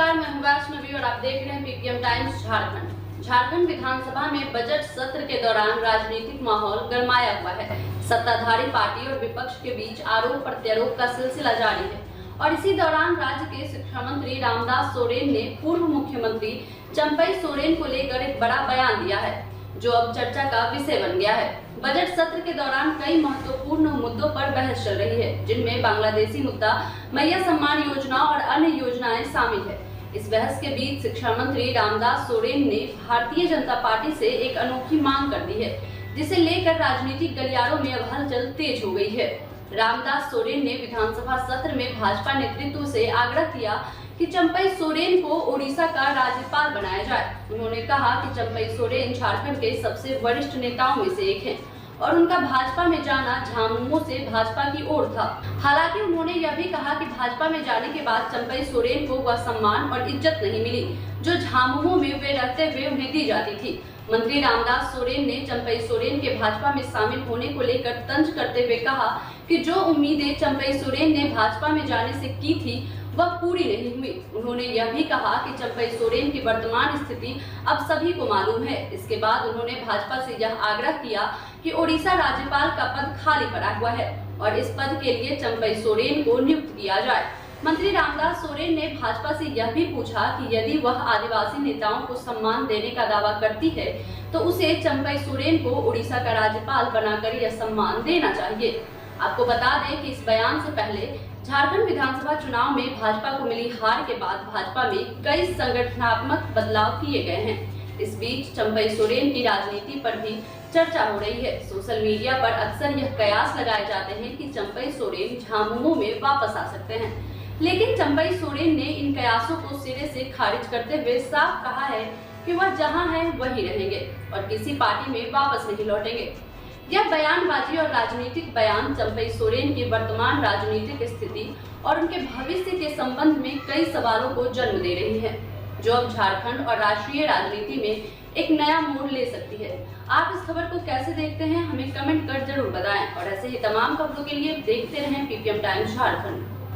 नमस्कार, मैं हूं वैष्णवी और आप देख रहे हैं पीपीएम टाइम्स झारखंड। झारखंड विधानसभा में बजट सत्र के दौरान राजनीतिक माहौल गरमाया हुआ है। सत्ताधारी पार्टी और विपक्ष के बीच आरोप प्रत्यारोप का सिलसिला जारी है और इसी दौरान राज्य के शिक्षा मंत्री रामदास सोरेन ने पूर्व मुख्यमंत्री चंपई सोरेन को लेकर एक बड़ा बयान दिया है, जो अब चर्चा का विषय बन गया है। बजट सत्र के दौरान कई महत्वपूर्ण मुद्दों पर बहस चल रही है, जिनमें बांग्लादेशी मुद्दा, मैया सम्मान योजना और अन्य योजनाएं शामिल है। इस बहस के बीच शिक्षा मंत्री रामदास सोरेन ने भारतीय जनता पार्टी से एक अनोखी मांग कर दी है, जिसे लेकर राजनीतिक गलियारों में अब हलचल तेज हो गई है। रामदास सोरेन ने विधानसभा सत्र में भाजपा नेतृत्व से आग्रह किया कि चंपई सोरेन को ओडिशा का राज्यपाल बनाया जाए। उन्होंने कहा कि चंपई सोरेन झारखंड के सबसे वरिष्ठ नेताओं में से एक हैं और उनका भाजपा में जाना झामुमो से भाजपा की ओर था। हालांकि उन्होंने यह भी कहा कि भाजपा में जाने के बाद चंपई सोरेन को वह सम्मान और इज्जत नहीं मिली जो झामुमो में वे रहते हुए उन्हें दी जाती थी। मंत्री रामदास सोरेन ने चंपई सोरेन के भाजपा में शामिल होने को लेकर तंज करते हुए कहा कि जो उम्मीदें चंपई सोरेन ने भाजपा में जाने से की थी वह पूरी नहीं हुई। उन्होंने यह भी कहा कि चंपई सोरेन की वर्तमान स्थिति अब सभी को मालूम है। इसके बाद उन्होंने भाजपा से यह आग्रह किया कि ओडिशा राज्यपाल का पद खाली पड़ा हुआ है और इस पद के लिए चंपई सोरेन को नियुक्त किया जाए। मंत्री रामदास सोरेन ने भाजपा से यह भी पूछा कि यदि वह आदिवासी नेताओं को सम्मान देने का दावा करती है तो उसे चंपई सोरेन को ओडिशा का राज्यपाल बनाकर यह सम्मान देना चाहिए। आपको बता दें कि इस बयान से पहले झारखंड विधानसभा चुनाव में भाजपा को मिली हार के बाद भाजपा में कई संगठनात्मक बदलाव किए गए हैं। इस बीच चंपई सोरेन की राजनीति पर भी चर्चा हो रही है। सोशल मीडिया पर अक्सर यह कयास लगाए जाते हैं कि चंपई सोरेन झामुमो में वापस आ सकते हैं, लेकिन चंपई सोरेन ने इन कयासों को सिरे से खारिज करते हुए साफ कहा है कि वह जहां है वहीं रहेंगे और किसी पार्टी में वापस नहीं लौटेंगे। यह बयानबाजी और राजनीतिक बयान चंपई सोरेन की वर्तमान राजनीतिक स्थिति और उनके भविष्य के संबंध में कई सवालों को जन्म दे रही है, जो अब झारखंड और राष्ट्रीय राजनीति में एक नया मोड़ ले सकती है। आप इस खबर को कैसे देखते हैं, हमें कमेंट कर जरूर बताएं और ऐसे ही तमाम खबरों के लिए देखते रहें पीपीएम टाइम्स झारखंड।